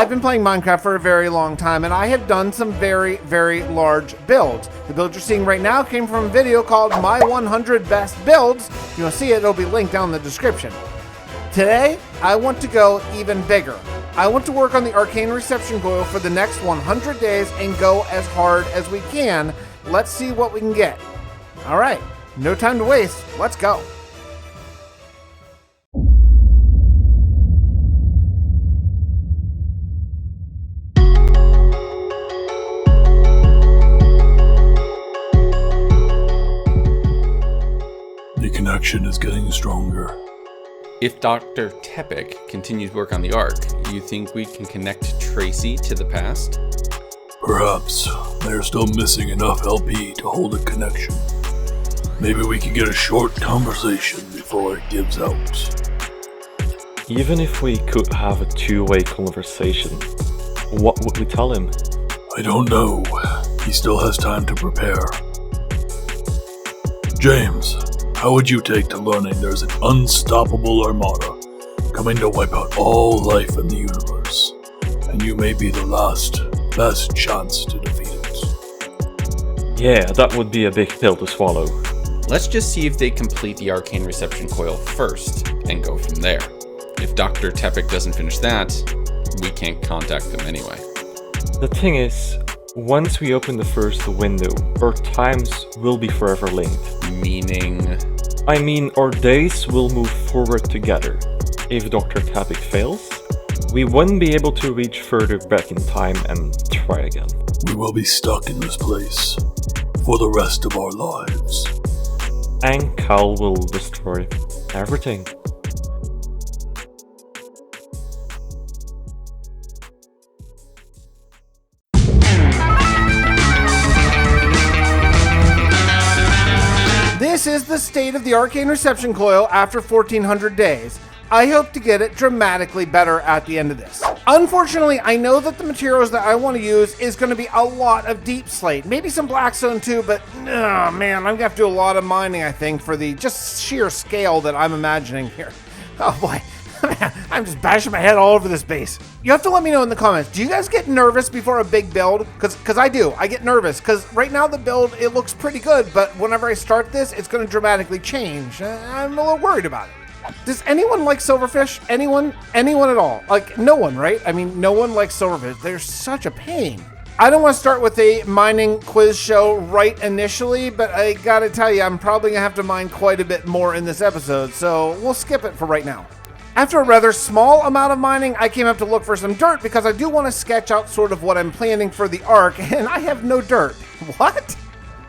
I've been playing Minecraft for a very long time, and I have done some very, very large builds. The build you're seeing right now came from a video called My 100 Best Builds. If you want to see it, it'll be linked down in the description. Today, I want to go even bigger. I want to work on the arcane reception coil for the next 100 days and go as hard as we can. Let's see what we can get. All right, no time to waste. Let's go. The connection is getting stronger. If Dr. Tepic continues work on the Ark, you think we can connect Tracy to the past? Perhaps. They're still missing enough LP to hold a connection. Maybe we can get a short conversation before it gives out. Even if we could have a two-way conversation, what would we tell him? I don't know. He still has time to prepare. James, how would you take to learning there's an unstoppable armada coming to wipe out all life in the universe, and you may be the best chance to defeat it? Yeah, that would be a big pill to swallow. Let's just see if they complete the arcane reception coil first, and go from there. If Dr. Tepic doesn't finish that, we can't contact them anyway. The thing is, once we open the first window, our times will be forever linked. Meaning? I mean, our days will move forward together. If Dr. Tepic fails, we wouldn't be able to reach further back in time and try again. We will be stuck in this place for the rest of our lives. And Cal will destroy everything. This is the state of the arcane reception coil after 1400 days. I hope to get it dramatically better at the end of this. Unfortunately, I know that the materials that I want to use is going to be a lot of Deepslate, maybe some Blackstone too, but oh man, I'm going to have to do a lot of mining, I think, for the just sheer scale that I'm imagining here. Oh boy, I'm just bashing my head all over this base. You have to let me know in the comments, do you guys get nervous before a big build? Because I do. I get nervous because right now the build, it looks pretty good, but whenever I start this, it's going to dramatically change. I'm a little worried about it. Does anyone like silverfish? Anyone? Anyone at all? Like, no one, right? I mean, no one likes silverfish. They're such a pain. I don't want to start with a mining quiz show right initially, but I gotta tell you, I'm probably gonna have to mine quite a bit more in this episode, so we'll skip it for right now. After a rather small amount of mining, I came up to look for some dirt because I do want to sketch out sort of what I'm planning for the Ark, and I have no dirt. What?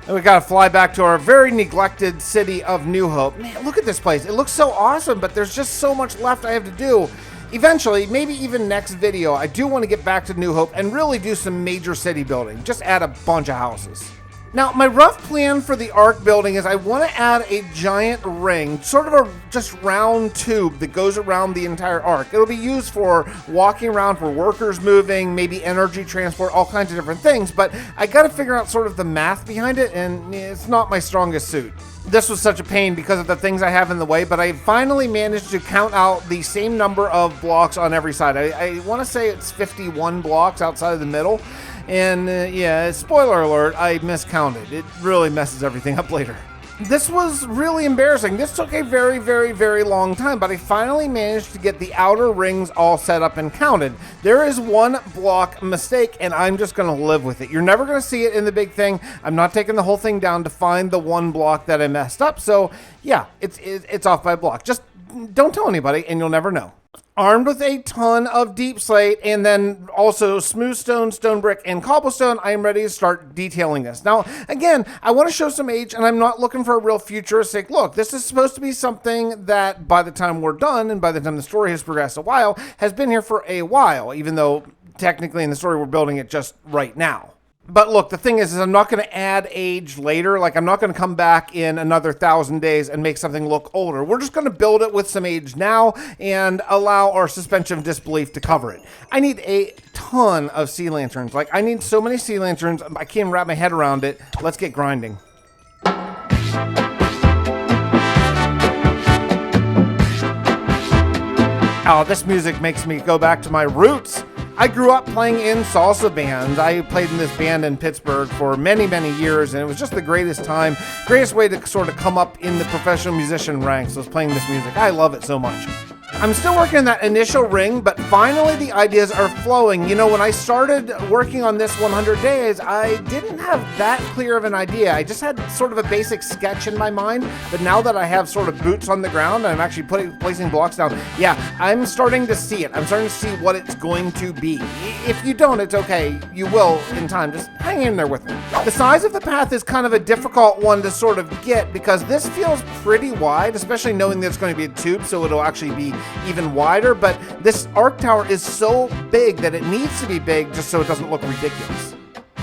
And we gotta fly back to our very neglected city of New Hope. Man, look at this place. It looks so awesome, but there's just so much left I have to do. Eventually, maybe even next video, I do want to get back to New Hope and really do some major city building. Just add a bunch of houses. Now, my rough plan for the Ark building is I want to add a giant ring, sort of a just round tube that goes around the entire Ark. It'll be used for walking around, for workers moving, maybe energy transport, all kinds of different things, but I got to figure out sort of the math behind it, and it's not my strongest suit. This was such a pain because of the things I have in the way, but I finally managed to count out the same number of blocks on every side. I want to say it's 51 blocks outside of the middle. And yeah, spoiler alert, I miscounted. It really messes everything up later. This was really embarrassing. This took a very, very, very long time, but I finally managed to get the outer rings all set up and counted. There is one block mistake, and I'm just going to live with it. You're never going to see it in the big thing. I'm not taking the whole thing down to find the one block that I messed up. So yeah, it's off by a block. Just don't tell anybody, and you'll never know. Armed with a ton of Deepslate and then also smooth stone, stone brick, and cobblestone, I am ready to start detailing this. Now, again, I want to show some age, and I'm not looking for a real futuristic look. This is supposed to be something that by the time we're done, and by the time the story has progressed a while, has been here for a while, even though technically in the story we're building it just right now. But look, the thing is I'm not going to add age later. Like, I'm not going to come back in another 1,000 days and make something look older. We're just going to build it with some age now and allow our suspension of disbelief to cover it. I need a ton of sea lanterns. Like, I need so many sea lanterns. I can't wrap my head around it. Let's get grinding. Oh, this music makes me go back to my roots. I grew up playing in salsa bands. I played in this band in Pittsburgh for many, many years, and it was just the greatest time, greatest way to sort of come up in the professional musician ranks was playing this music. I love it so much. I'm still working on that initial ring, but finally the ideas are flowing. You know, when I started working on this 100 days, I didn't have that clear of an idea. I just had sort of a basic sketch in my mind, but now that I have sort of boots on the ground, I'm actually placing blocks down. Yeah, I'm starting to see it. I'm starting to see what it's going to be. If you don't, it's okay. You will in time. Just hang in there with me. The size of the path is kind of a difficult one to sort of get because this feels pretty wide, especially knowing that it's going to be a tube, so it'll actually be even wider, but this arc tower is so big that it needs to be big just so it doesn't look ridiculous.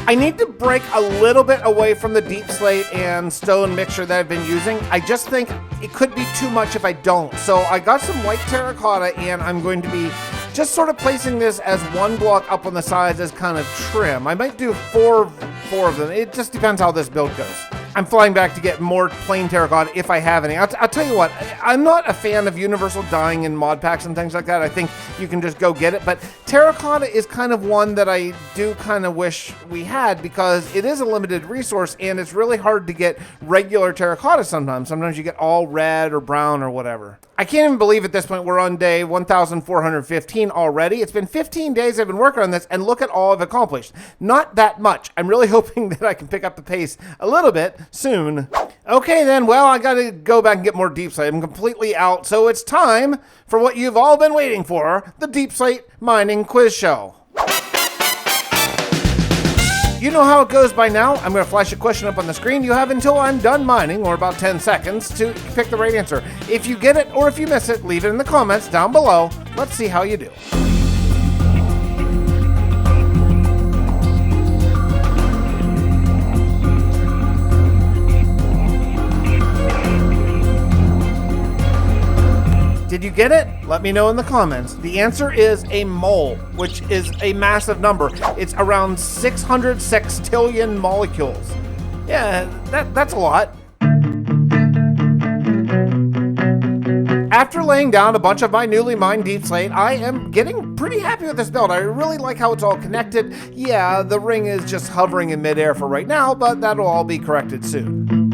I need to break a little bit away from the Deepslate and stone mixture that I've been using. I just think it could be too much if I don't. So I got some white terracotta and I'm going to be just sort of placing this as one block up on the sides as kind of trim. I might do four of them. It just depends how this build goes. I'm flying back to get more plain terracotta if I have any. I'll tell you what, I'm not a fan of universal dyeing in mod packs and things like that. I think you can just go get it, but terracotta is kind of one that I do kind of wish we had because it is a limited resource and it's really hard to get regular terracotta sometimes. Sometimes you get all red or brown or whatever. I can't even believe at this point we're on day 1,415 already. It's been 15 days I've been working on this and look at all I've accomplished. Not that much. I'm really hoping that I can pick up the pace a little bit soon. Okay then, well, I gotta go back and get more Deepslate. I'm completely out, so it's time for what you've all been waiting for, the Deepslate Mining Quiz Show. You know how it goes by now. I'm going to flash a question up on the screen. You have until I'm done mining, or about 10 seconds, to pick the right answer. If you get it or if you miss it, leave it in the comments down below. Let's see how you do. Did you get it? Let me know in the comments. The answer is a mole, which is a massive number. It's around 600 sextillion molecules. Yeah, that's a lot. After laying down a bunch of my newly mined Deepslate, I am getting pretty happy with this build. I really like how it's all connected. Yeah, the ring is just hovering in midair for right now, but that'll all be corrected soon.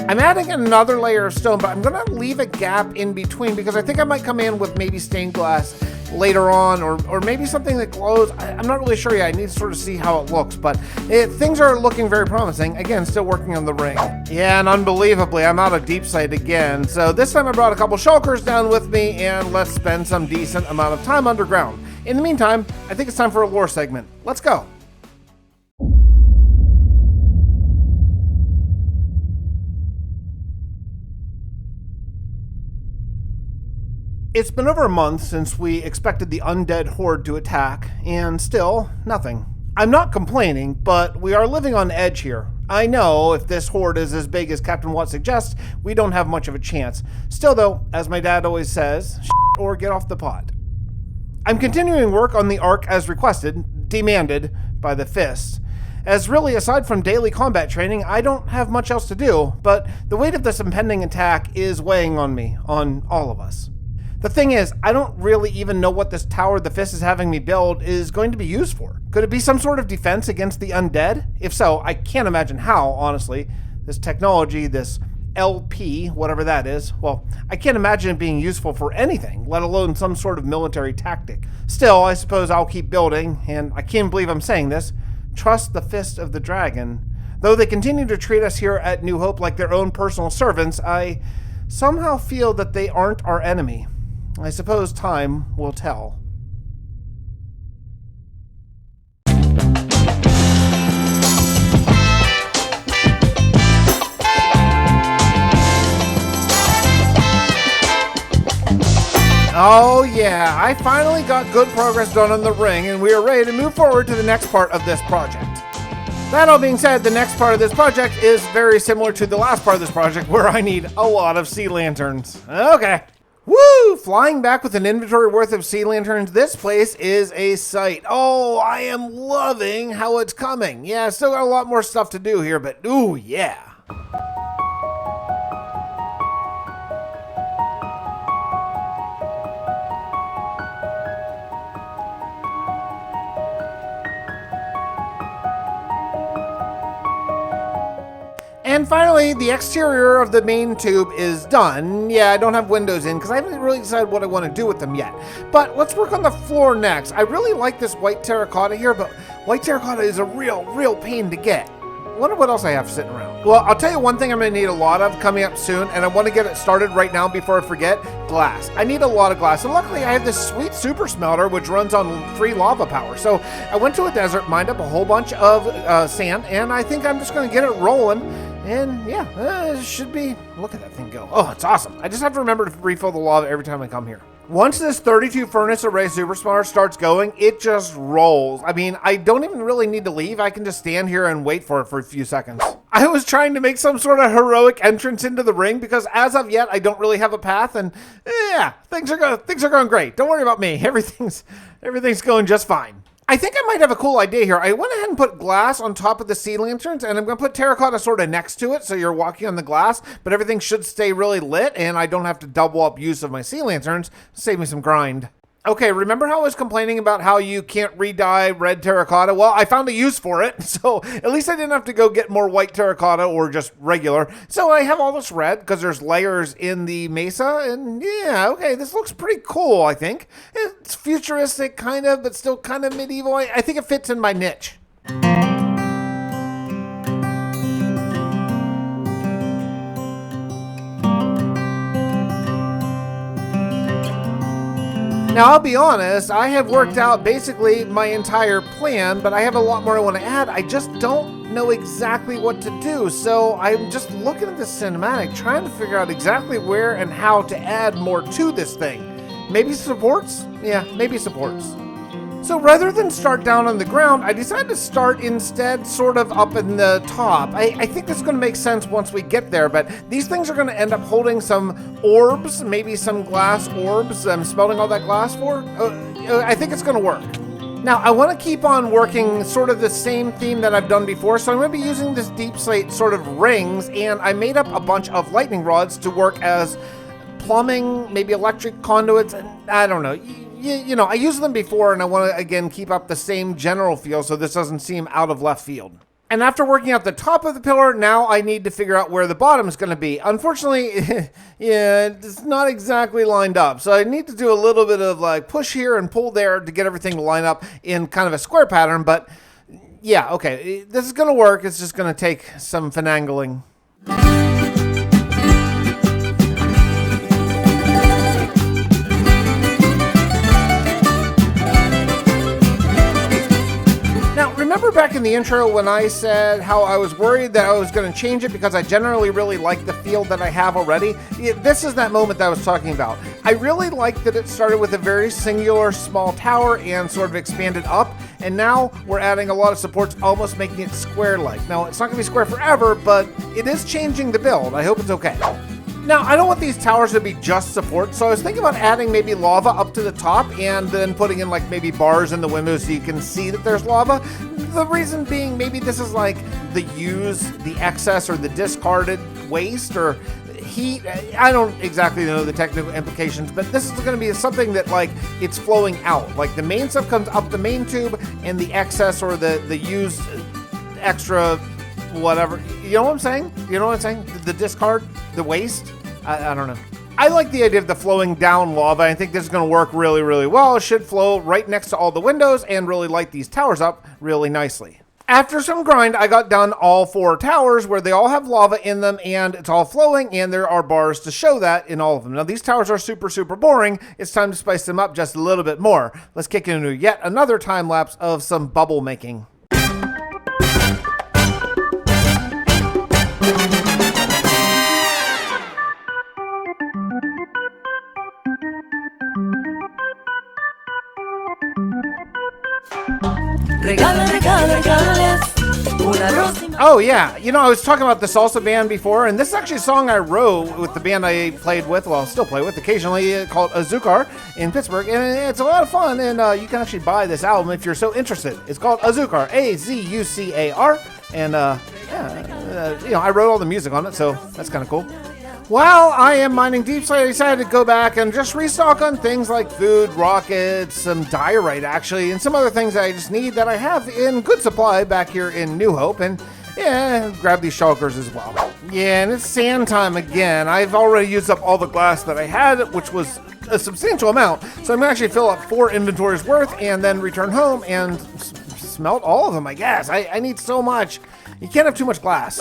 I'm adding another layer of stone, but I'm gonna leave a gap in between because I think I might come in with maybe stained glass later on or maybe something that glows. I'm not really sure yet. I need to sort of see how it looks, but things are looking very promising. Again, still working on the ring. Yeah, and unbelievably, I'm out of Deepslate again. So this time I brought a couple shulkers down with me and let's spend some decent amount of time underground. In the meantime, I think it's time for a lore segment. Let's go. It's been over a month since we expected the undead horde to attack, and still, nothing. I'm not complaining, but we are living on edge here. I know if this horde is as big as Captain Watt suggests, we don't have much of a chance. Still though, as my dad always says, or get off the pot. I'm continuing work on the Ark as requested, demanded by the Fist. As really, aside from daily combat training, I don't have much else to do, but the weight of this impending attack is weighing on me, on all of us. The thing is, I don't really even know what this tower the Fist is having me build is going to be used for. Could it be some sort of defense against the undead? If so, I can't imagine how, honestly. This technology, this LP, whatever that is, well, I can't imagine it being useful for anything, let alone some sort of military tactic. Still, I suppose I'll keep building, and I can't believe I'm saying this, trust the Fist of the Dragon. Though they continue to treat us here at New Hope like their own personal servants, I somehow feel that they aren't our enemy. I suppose time will tell. Oh yeah, I finally got good progress done on the ring and we are ready to move forward to the next part of this project. That all being said, the next part of this project is very similar to the last part of this project where I need a lot of sea lanterns. Okay. Woo! Flying back with an inventory worth of sea lanterns, this place is a sight. Oh, I am loving how it's coming. Yeah, still got a lot more stuff to do here, but ooh, yeah. And finally, the exterior of the main tube is done. Yeah, I don't have windows in because I haven't really decided what I want to do with them yet. But let's work on the floor next. I really like this white terracotta here, but white terracotta is a real pain to get. I wonder what else I have sitting around. Well, I'll tell you one thing I'm going to need a lot of coming up soon, and I want to get it started right now before I forget, glass. I need a lot of glass, and luckily I have this sweet super smelter which runs on free lava power. So I went to a desert, mined up a whole bunch of sand, and I think I'm just going to get it rolling. And yeah, it should be, look at that thing go. Oh, it's awesome. I just have to remember to refill the lava every time I come here. Once this 32 furnace array super smelter starts going, it just rolls. I mean, I don't even really need to leave. I can just stand here and wait for it for a few seconds. I was trying to make some sort of heroic entrance into the ring because as of yet, I don't really have a path, and yeah, things are going great. Don't worry about me. Everything's going just fine. I think I might have a cool idea here. I went ahead and put glass on top of the sea lanterns, and I'm going to put terracotta sort of next to it so you're walking on the glass, but everything should stay really lit, and I don't have to double up use of my sea lanterns. Save me some grind. Okay, remember how I was complaining about how you can't re-dye red terracotta? Well, I found a use for it, so at least I didn't have to go get more white terracotta or just regular. So I have all this red because there's layers in the mesa, and yeah, okay, this looks pretty cool, I think. It's futuristic, kind of, but still kind of medieval. I think it fits in my niche. Now, I'll be honest, I have worked out basically my entire plan, but I have a lot more I want to add. I just don't know exactly what to do, so I'm just looking at this cinematic, trying to figure out exactly where and how to add more to this thing. Maybe supports? Yeah, maybe supports. So rather than start down on the ground, I decided to start instead sort of up in the top. I think this is going to make sense once we get there, but these things are going to end up holding some orbs, maybe some glass orbs I'm smelting all that glass for. I think it's going to work. Now, I want to keep on working sort of the same theme that I've done before, so I'm going to be using this Deepslate sort of rings, and I made up a bunch of lightning rods to work as plumbing, maybe electric conduits, and I don't know. You know, I used them before, and I want to, again, keep up the same general feel so this doesn't seem out of left field. And after working out the top of the pillar, now I need to figure out where the bottom is going to be. Unfortunately, yeah, it's not exactly lined up. So I need to do a little bit of like push here and pull there to get everything to line up in kind of a square pattern. But yeah, okay, this is going to work. It's just going to take some finagling. Remember back in the intro when I said how I was worried that I was going to change it because I generally really like the field that I have already? This is that moment that I was talking about. I really like that it started with a very singular small tower and sort of expanded up, and now we're adding a lot of supports, almost making it square-like. Now, it's not going to be square forever, but it is changing the build. I hope it's okay. Now, I don't want these towers to be just support, so I was thinking about adding maybe lava up to the top and then putting in like maybe bars in the windows so you can see that there's lava. The reason being maybe this is like the excess or the discarded waste or heat. I don't exactly know the technical implications, but this is going to be something that like it's flowing out. Like the main stuff comes up the main tube and the excess or the used extra whatever. You know what I'm saying? You know what I'm saying? The discard, the waste. I don't know. I like the idea of the flowing down lava. I think this is going to work really, really well. It should flow right next to all the windows and really light these towers up really nicely. After some grind, I got done all 4 towers where they all have lava in them and it's all flowing and there are bars to show that in all of them. Now these towers are super, super boring. It's time to spice them up just a little bit more. Let's kick into yet another time lapse of some bubble making. Regálales Oh yeah, you know, I was talking about the salsa band before, and this is actually a song I wrote with the band I played with, well, still play with occasionally, called Azúcar in Pittsburgh, and it's a lot of fun, and you can actually buy this album if you're so interested. It's called Azúcar, Azucar, and you know, I wrote all the music on it, so that's kind of cool. While I am mining Deepslate, I decided to go back and just restock on things like food, rockets, some diorite actually, and some other things that I just need that I have in good supply back here in New Hope, and yeah, grab these shulkers as well. Yeah, and it's sand time again. I've already used up all the glass that I had, which was a substantial amount, so I'm gonna actually fill up 4 inventories worth and then return home and smelt all of them, I guess. I need so much. You can't have too much glass.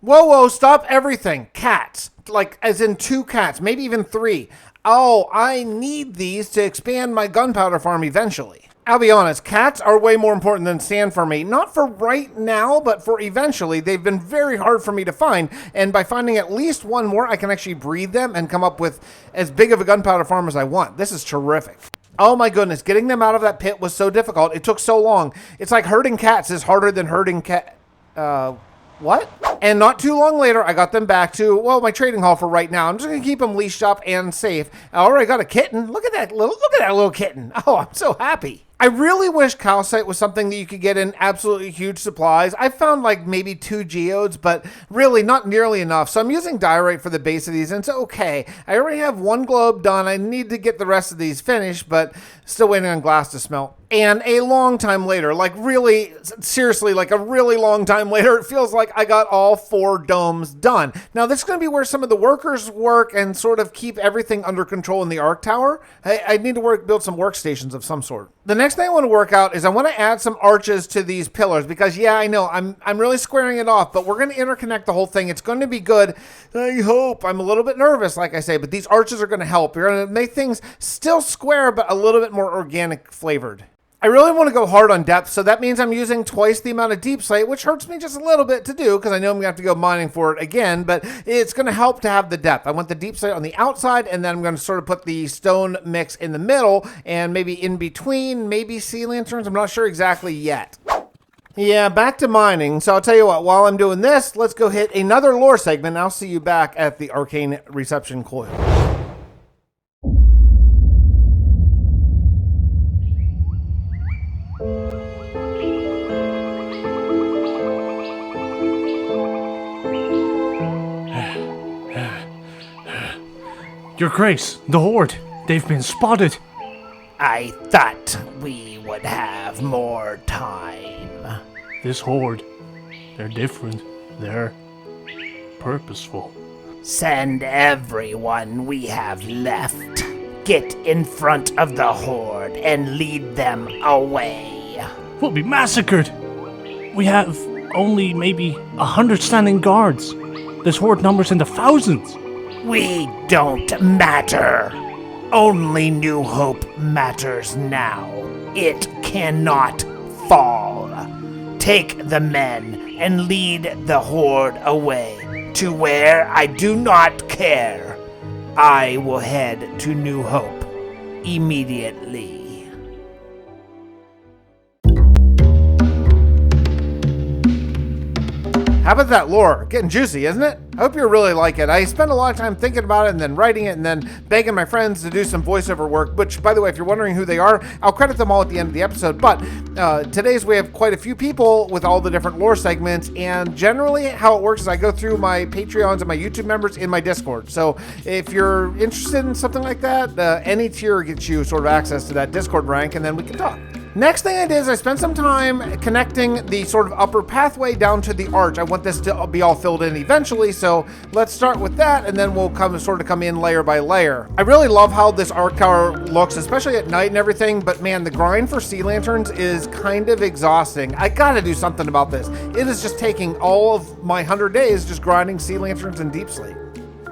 Whoa, stop everything. Cats. Like, as in 2 cats, maybe even 3. Oh, I need these to expand my gunpowder farm eventually. I'll be honest, cats are way more important than sand for me. Not for right now, but for eventually. They've been very hard for me to find, and by finding at least 1 more, I can actually breed them and come up with as big of a gunpowder farm as I want. This is terrific. Oh my goodness, getting them out of that pit was so difficult. It took so long. It's like herding cats is harder than herding what? And not too long later, I got them back to, well, my trading hall for right now. I'm just gonna keep them leashed up and safe. I already got a kitten. Look at that little kitten. Oh, I'm so happy. I really wish calcite was something that you could get in absolutely huge supplies. I found like maybe 2 geodes, but really not nearly enough. So I'm using diorite for the base of these, and it's okay. I already have 1 globe done. I need to get the rest of these finished, but still waiting on glass to smelt. And a long time later, like really, seriously, like a really long time later, it feels like I got all 4 domes done. Now this is going to be where some of the workers work and sort of keep everything under control in the arc tower. I need to build some workstations of some sort. The next thing I want to work out is I want to add some arches to these pillars because, yeah, I know I'm really squaring it off, but we're going to interconnect the whole thing. It's going to be good. I hope. I'm a little bit nervous, like I say, but these arches are going to help. You're going to make things still square, but a little bit more organic flavored. I really want to go hard on depth, so that means I'm using twice the amount of Deepslate, which hurts me just a little bit to do because I know I'm going to have to go mining for it again, but it's going to help to have the depth. I want the Deepslate on the outside, and then I'm going to sort of put the stone mix in the middle, and maybe in between, maybe sea lanterns. I'm not sure exactly yet. Yeah, back to mining. So I'll tell you what, while I'm doing this, let's go hit another lore segment, and I'll see you back at the arcane reception coil. Your Grace, the Horde, they've been spotted. I thought we would have more time. This Horde, they're different. They're purposeful. Send everyone we have left. Get in front of the Horde and lead them away. We'll be massacred. We have only maybe 100 standing guards. This Horde numbers in the thousands. We don't matter. Only New Hope matters now. It cannot fall. Take the men and lead the Horde away to where I do not care. I will head to New Hope immediately. How about that lore? Getting juicy, isn't it? I hope you really like it. I spent a lot of time thinking about it and then writing it and then begging my friends to do some voiceover work, which, by the way, if you're wondering who they are, I'll credit them all at the end of the episode. But today's we have quite a few people with all the different lore segments, and generally how it works is I go through my Patreons and my YouTube members in my Discord. So if you're interested in something like that, any tier gets you sort of access to that Discord rank, and then we can talk. Next thing I did is I spent some time connecting the sort of upper pathway down to the arch. I want this to be all filled in eventually, so let's start with that, and then we'll come in layer by layer. I really love how this arc tower looks, especially at night and everything, but man, the grind for sea lanterns is kind of exhausting. I gotta do something about this. It is just taking all of my 100 days just grinding sea lanterns in Deepslate.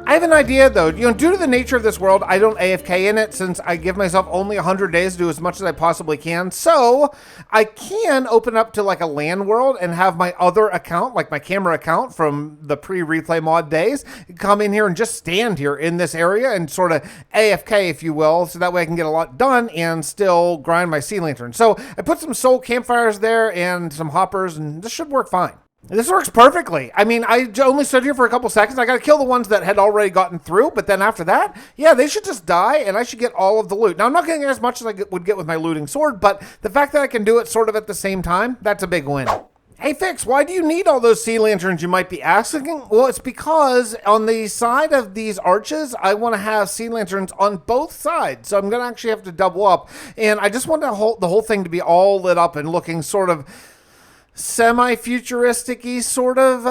I have an idea though, due to the nature of this world, I don't AFK in it since I give myself only 100 days to do as much as I possibly can. So I can open up to like a LAN world and have my other account, like my camera account from the pre-replay mod days, come in here and just stand here in this area and sort of AFK, if you will. So that way I can get a lot done and still grind my sea lantern. So I put some soul campfires there and some hoppers, and this should work fine. This works perfectly. I mean, I only stood here for a couple seconds. I got to kill the ones that had already gotten through, but then after that, yeah, they should just die, and I should get all of the loot. Now, I'm not getting as much as I would get with my looting sword, but the fact that I can do it sort of at the same time, that's a big win. Hey, Fix, why do you need all those sea lanterns, you might be asking? Well, it's because on the side of these arches, I want to have sea lanterns on both sides. So I'm going to actually have to double up. And I just want the whole thing to be all lit up and looking sort of semi-futuristic-y, sort of.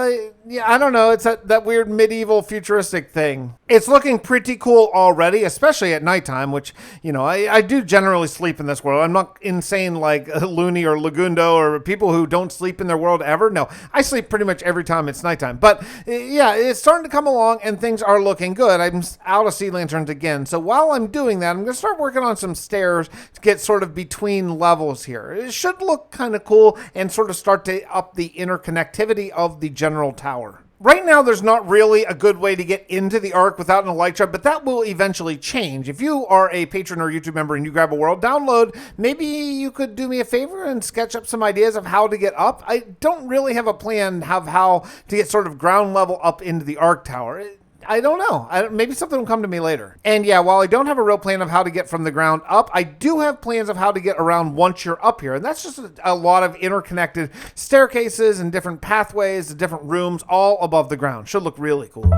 Yeah, I don't know. It's that weird medieval futuristic thing. It's looking pretty cool already, especially at nighttime, which, you know, I do generally sleep in this world. I'm not insane like Looney or Lagundo or people who don't sleep in their world ever. No, I sleep pretty much every time it's nighttime. But yeah, it's starting to come along and things are looking good. I'm out of sea lanterns again. So while I'm doing that, I'm going to start working on some stairs to get sort of between levels here. It should look kind of cool and sort of start to up the interconnectivity of the general tower. Right now, there's not really a good way to get into the Ark without an elytra, but that will eventually change. If you are a patron or YouTube member and you grab a world download, maybe you could do me a favor and sketch up some ideas of how to get up. I don't really have a plan of how to get sort of ground level up into the Ark tower. I don't know. Maybe something will come to me later. And yeah, while I don't have a real plan of how to get from the ground up, I do have plans of how to get around once you're up here. And that's just a lot of interconnected staircases and different pathways, different rooms, all above the ground. Should look really cool.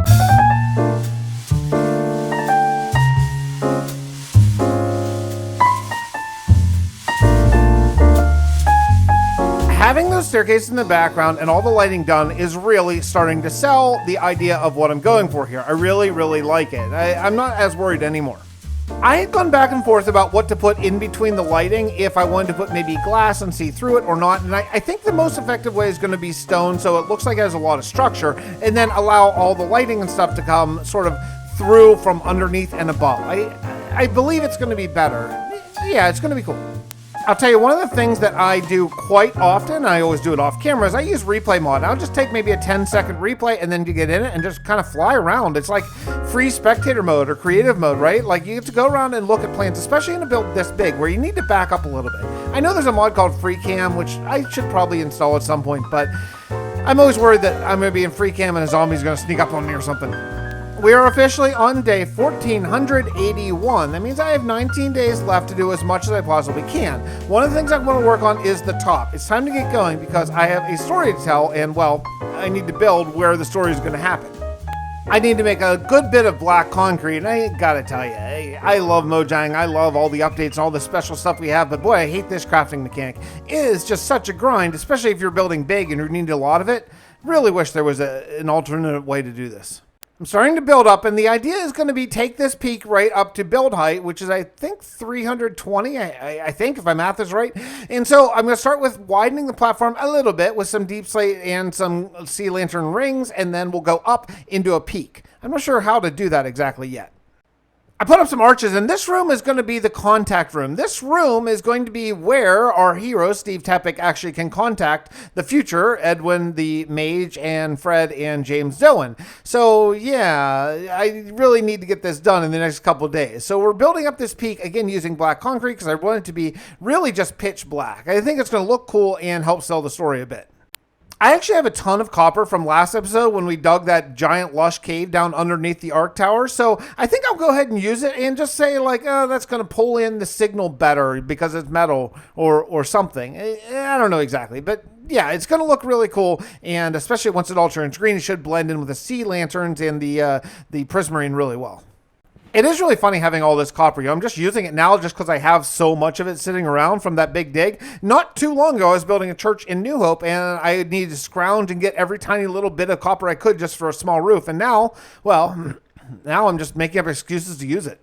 Having those staircases in the background and all the lighting done is really starting to sell the idea of what I'm going for here. I really, really like it. I'm not as worried anymore. I had gone back and forth about what to put in between the lighting, if I wanted to put maybe glass and see through it or not. And I think the most effective way is going to be stone, so it looks like it has a lot of structure, and then allow all the lighting and stuff to come sort of through from underneath and above. I believe it's going to be better. Yeah, it's going to be cool. I'll tell you, one of the things that I do quite often, I always do it off camera, is I use replay mod. I'll just take maybe a 10-second replay and then you get in it and just kind of fly around. It's like free spectator mode or creative mode, right? Like you get to go around and look at plants, especially in a build this big where you need to back up a little bit. I know there's a mod called Free Cam, which I should probably install at some point, but I'm always worried that I'm going to be in Free Cam and a zombie's going to sneak up on me or something. We are officially on day 1481. That means I have 19 days left to do as much as I possibly can. One of the things I want to work on is the top. It's time to get going because I have a story to tell and, well, I need to build where the story is going to happen. I need to make a good bit of black concrete, and I gotta tell you, I love Mojang. I love all the updates and all the special stuff we have, but boy, I hate this crafting mechanic. It is just such a grind, especially if you're building big and you need a lot of it. Really wish there was an alternate way to do this. I'm starting to build up, and the idea is going to be take this peak right up to build height, which is, I think, 320, I think, if my math is right. And so I'm going to start with widening the platform a little bit with some Deepslate and some sea lantern rings, and then we'll go up into a peak. I'm not sure how to do that exactly yet. I put up some arches, and this room is going to be the contact room. This room is going to be where our hero, Steve Tepic, actually can contact the future, Edwin, the Mage, and Fred, and James Dohan. So, yeah, I really need to get this done in the next couple of days. So we're building up this peak, again, using black concrete, because I want it to be really just pitch black. I think it's going to look cool and help sell the story a bit. I actually have a ton of copper from last episode when we dug that giant lush cave down underneath the Ark Tower. So I think I'll go ahead and use it and just say like, oh, that's going to pull in the signal better because it's metal or something. I don't know exactly, but yeah, it's going to look really cool. And especially once it all turns green, it should blend in with the sea lanterns and the prismarine really well. It is really funny having all this copper. I'm just using it now just because I have so much of it sitting around from that big dig. Not too long ago, I was building a church in New Hope, and I needed to scrounge and get every tiny little bit of copper I could just for a small roof. And now, well, now I'm just making up excuses to use it.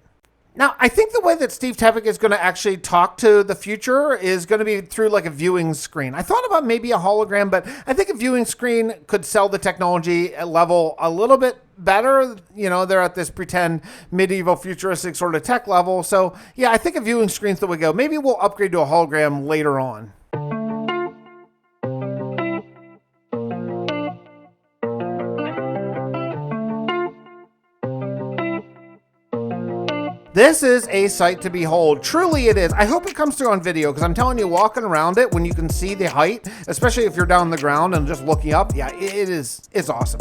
Now, I think the way that Steve Tepic is going to actually talk to the future is going to be through like a viewing screen. I thought about maybe a hologram, but I think a viewing screen could sell the technology level a little bit better. You know, they're at this pretend medieval futuristic sort of tech level. So yeah, I think a viewing screen's the way to go. Maybe we'll upgrade to a hologram later on. This is a sight to behold. Truly it is. I hope it comes through on video, because I'm telling you, walking around it, when you can see the height, especially if you're down on the ground and just looking up, yeah, it's awesome.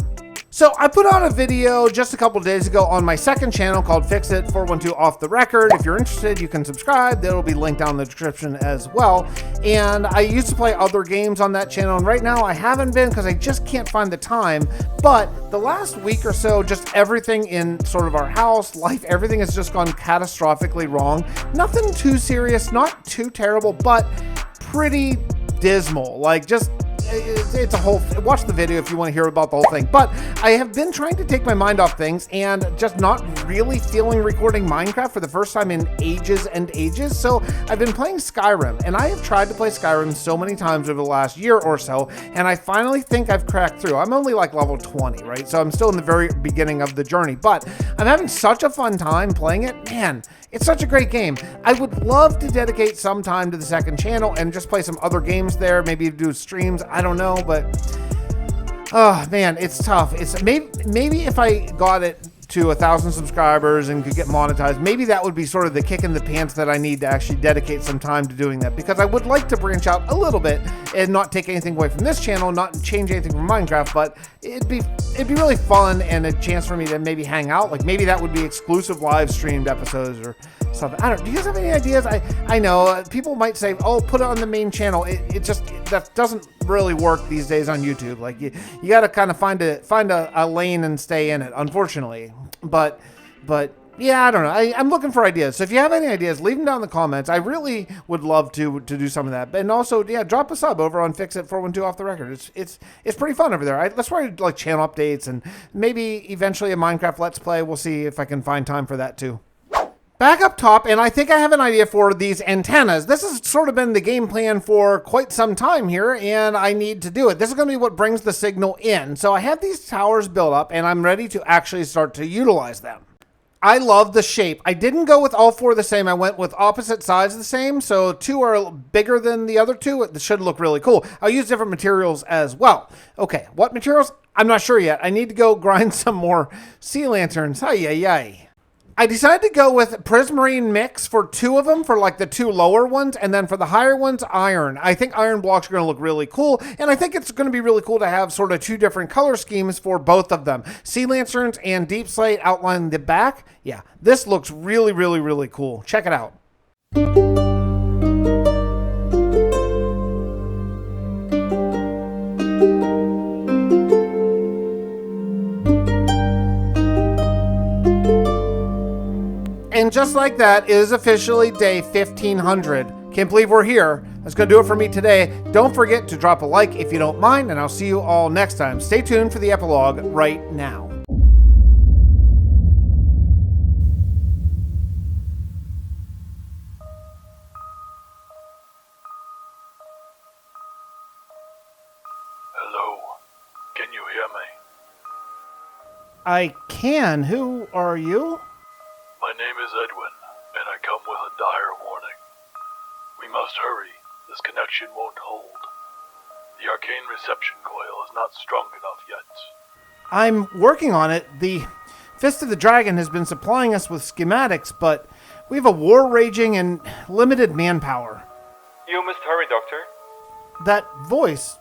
So I put out a video just a couple days ago on my second channel called Fix It 412 Off the Record. If you're interested, you can subscribe. That'll be linked down in the description as well. And I used to play other games on that channel, and right now I haven't been because I just can't find the time. But the last week or so, just everything in sort of our house, life, everything has just gone catastrophically wrong. Nothing too serious, not too terrible, but pretty dismal. Like, just it's a whole watch the video if you want to hear about the whole thing. But I have been trying to take my mind off things and just not really feeling recording Minecraft for the first time in ages and ages. So I've been playing Skyrim, and I have tried to play Skyrim so many times over the last year or so, and I finally think I've cracked through. I'm only like level 20, right? So I'm still in the very beginning of the journey, but I'm having such a fun time playing it. Man, it's such a great game. I would love to dedicate some time to the second channel and just play some other games there, maybe do streams. I don't know, but oh man, it's tough. It's maybe if I got it to 1,000 subscribers and could get monetized, maybe that would be sort of the kick in the pants that I need to actually dedicate some time to doing that, because I would like to branch out a little bit and not take anything away from this channel, not change anything from Minecraft, but it'd be really fun and a chance for me to maybe hang out. Like maybe that would be exclusive live streamed episodes or something. I don't know. Do you guys have any ideas? I know people might say, oh, put it on the main channel. It just, that doesn't really work these days on YouTube. Like you got to kind of find a lane and stay in it, unfortunately. But yeah, I don't know. I'm looking for ideas. So if you have any ideas, leave them down in the comments. I really would love to do some of that. And also, yeah, drop a sub over on Fix It 412 Off the Record. It's pretty fun over there. That's where I like channel updates and maybe eventually a Minecraft Let's Play. We'll see if I can find time for that too. Back up top, and I think I have an idea for these antennas. This has sort of been the game plan for quite some time here, and I need to do it. This is going to be what brings the signal in. So I have these towers built up, and I'm ready to actually start to utilize them. I love the shape. I didn't go with all four the same. I went with opposite sides the same. So two are bigger than the other two. It should look really cool. I'll use different materials as well. Okay, what materials? I'm not sure yet. I need to go grind some more sea lanterns. Ay. I decided to go with prismarine mix for two of them, for like the two lower ones, and then for the higher ones, iron. I think iron blocks are going to look really cool, and I think it's going to be really cool to have sort of two different color schemes for both of them. Sea lanterns and Deepslate outlining the back. Yeah, this looks really, really, really cool. Check it out. And just like that, it is officially day 1500. Can't believe we're here. That's going to do it for me today. Don't forget to drop a like if you don't mind, and I'll see you all next time. Stay tuned for the epilogue right now. Hello, can you hear me? I can. Who are you? My name is Edwin, and I come with a dire warning. We must hurry. This connection won't hold. The arcane reception coil is not strong enough yet. I'm working on it. The Fist of the Dragon has been supplying us with schematics, but we have a war raging and limited manpower. You must hurry, Doctor. That voice...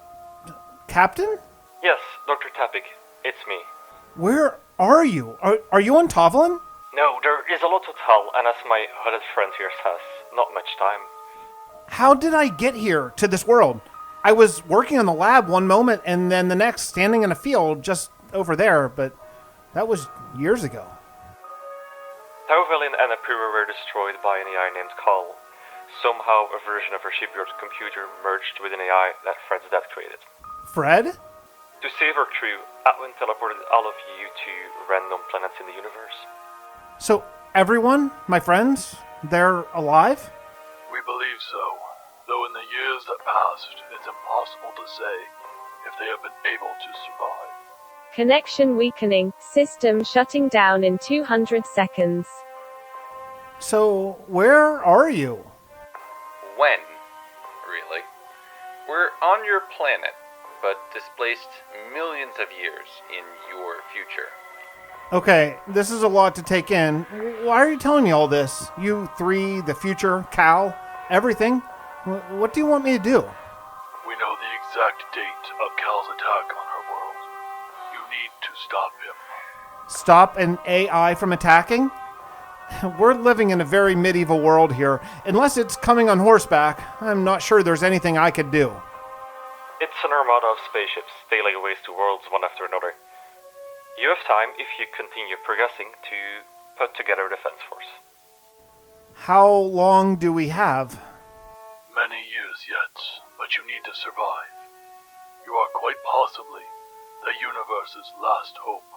Captain? Yes, Dr. Tepic. It's me. Where are you? Are you on Tovlin? No, there is a lot to tell, and as my hooded friend here says, not much time. How did I get here to this world? I was working in the lab one moment and then the next standing in a field just over there, but that was years ago. Tauvelin and Apura were destroyed by an AI named Kal. Somehow a version of her shipyard computer merged with an AI that Fred's dad created. Fred? To save her crew, Edwin teleported all of you to random planets in the universe. So everyone, my friends, they're alive? We believe so, though in the years that passed, it's impossible to say if they have been able to survive. Connection weakening. System shutting down in 200 seconds. So where are you? When? Really? We're on your planet, but displaced millions of years in your future. Okay, this is a lot to take in. Why are you telling me all this? You three, the future, Cal, everything? What do you want me to do? We know the exact date of Cal's attack on her world. You need to stop him. Stop an AI from attacking? We're living in a very medieval world here. Unless it's coming on horseback, I'm not sure there's anything I could do. It's an armada of spaceships sailing away to worlds one after another. You have time, if you continue progressing, to put together a defense force. How long do we have? Many years yet, but you need to survive. You are quite possibly the universe's last hope.